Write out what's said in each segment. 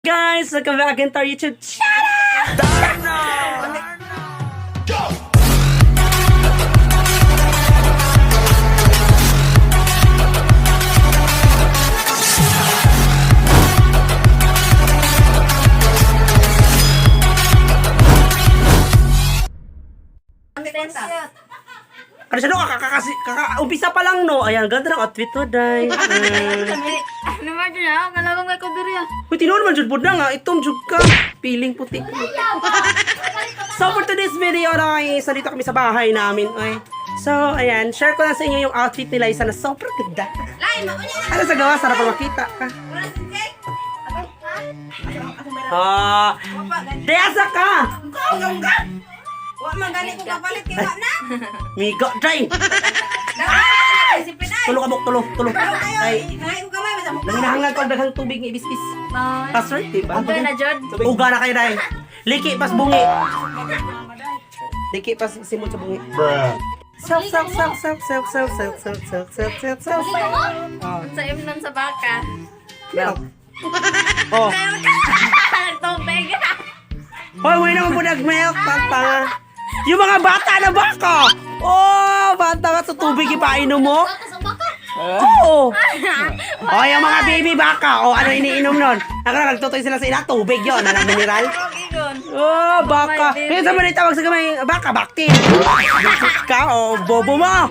Guys, welcome back into our YouTube channel! Ano siya no? Umpisa pa lang no? Ayan, ganda ng outfit to, day. Ano ba dyan ako? Kalabang may kudiri ah. Uy, tinuon naman jud po na nga. Itong jud ka. Piling puti. So, for today's video, guys, nandito kami sa bahay namin. Ay. So, ayan. Share ko na sa inyo yung outfit nila. Isa na super ganda. Ano sa gawa? Sarap pa makita ka. Deasa ka! Wa man gani ko kapalit kay wa na. Migo, Jay! Tulo ka mo, tulo. Ay, Ay ko kamay basta mo. nanginahanglan ko ang daghang tubig ng ibis-is. Pastor, diba? Okay na jud. Uga na kayo, Day. Liki pas bungi. Liki pas simot sa bungi. Self. Sa imnon sa baka. Milk. Oh. Nagtubig. Hoy, may naman po nag-milk. Pantanga. Yung mga bata na baka. Oh, bata ka sa tubig ipainom mo. Oo. Oh, yung mga baby baka. Oh, ano iniinom nun? Nagtutoy sila sa ina. Tubig yun. Ano, mineral? Oh, baka. Kaya sa mga tawag sa kamay, baka, baktin. Bisit ka, oh, bobo mo.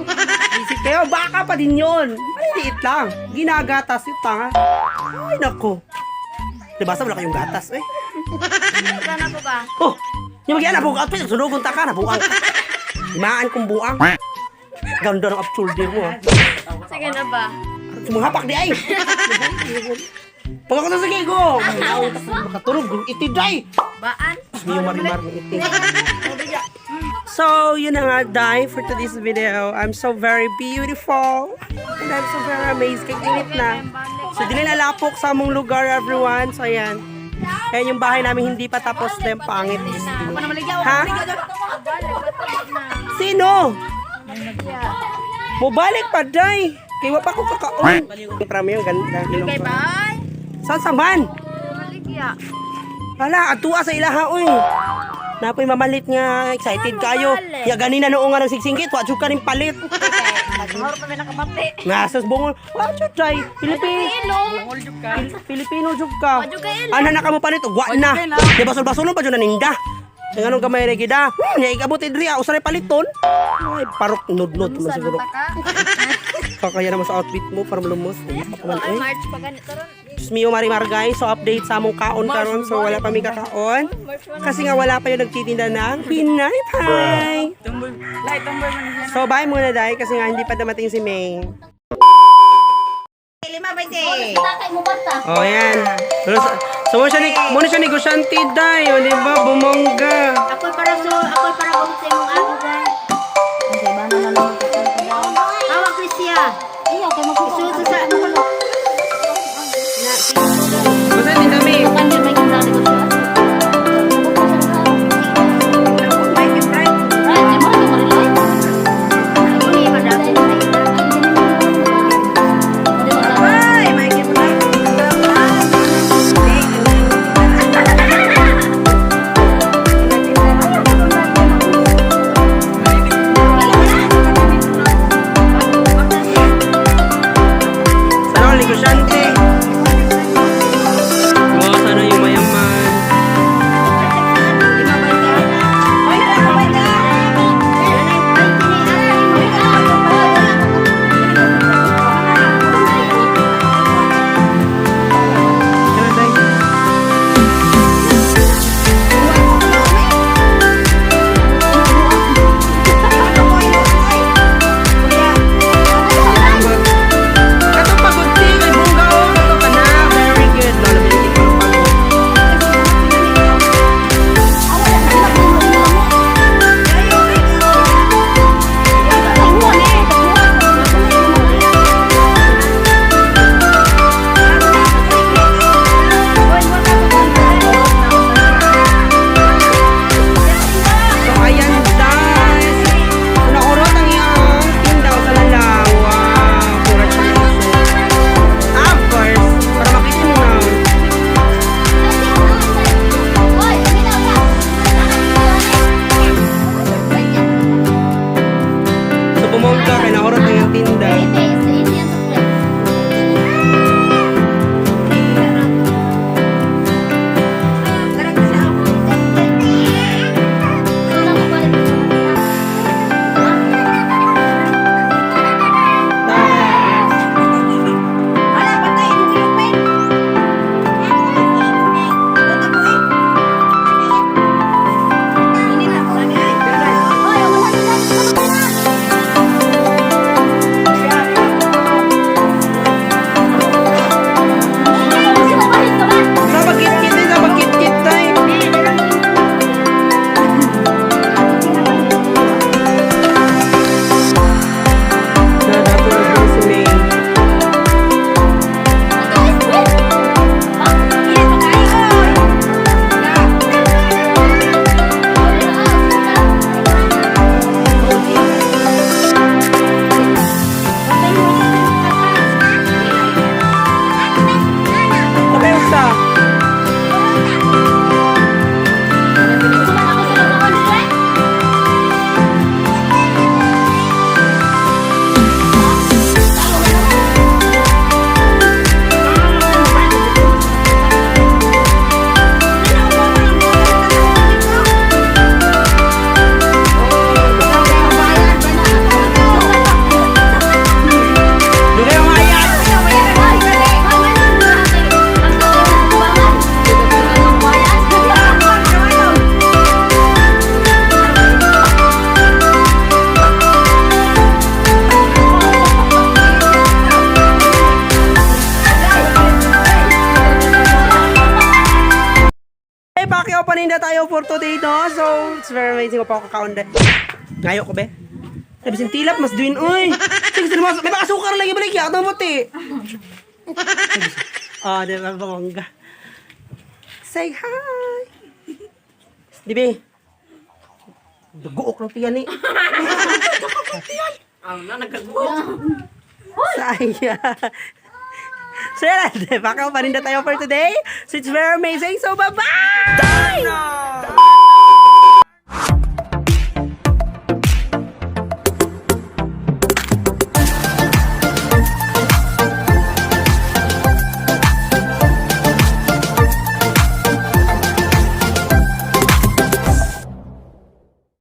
Bisit kayo, baka pa din yun. Maliliit lang. Ginagatas yung tanga. Ay, naku. Diba, sa wala kayong gatas, eh. Sana ko ba? Oh, yung mag-iana po outfit, sunugon ta ka, nabuang ka. Imaan kong buang. Ganda ng up-shoulder mo, ha. Sige na ba? Sumahapak di ay. Pag ako sa gigo. Makatulog, itiday. Baan? Yung marimar ng itim. So, yun na nga, Day, for today's video. I'm so very beautiful. And I'm so very amazed. Kaya init na. So, dili na lapok sa among lugar, everyone. So, ayan. Ayan yung bahay namin hindi pa tapos na yung pangit. Ha? Sino? Mubalik pa, Day. Kaya pa ko kakaon. Prami yung ganda. Okay, bye. Saan sa man? Maligya. Hala, atua sa ilaha, uy. Napoy mamalit nga, excited kayo. Ya ganina noong nga ng sigsingkit, wajud ka rin palit. Mahor pa may nakamati. Nasas bungol, wajud jay. Filipino jud ka. Ana na ka mo palit, ugwa na. Di basol-basol pa jud na ninda. Ang anong gamay rin gida, niya ikabuti diri, usay paliton. Ay, parok nudnod man siguro. Kakaya naman sa outfit mo, para malumos. Ay, March pa ganito ron. Diyos mio marimar guys, so update sa among kaon karon, so wala pa mi kakaon. Kasi nga wala pa yung nagtitinda ng Pinay Pie. So bye muna dahil kasi nga hindi pa dumating si May. Oh yan. So muna siya negosyante dahil, o diba, bumongga. Ako para bumutay mong ako dahil. Okay, ba na lang. Hawak Krisya. Iya, kay magsusunod sa ano ko. Basta din kami. Ano may kinsa ko siya? Pacquiao paninda tayo for today, no? So, it's very amazing ko pa ako kakaunda. Ngayo ko, be. Nabisin tilap, mas duin, uy. Sige, sige, may makasukar lagi balik, yak na mo, ti. Ah, di ba, bangga. Say hi. Di, be. Dugook lang tiyan, eh. Saya. So yan, Pacquiao paninda tayo for today. So, it's very amazing. So, bye-bye!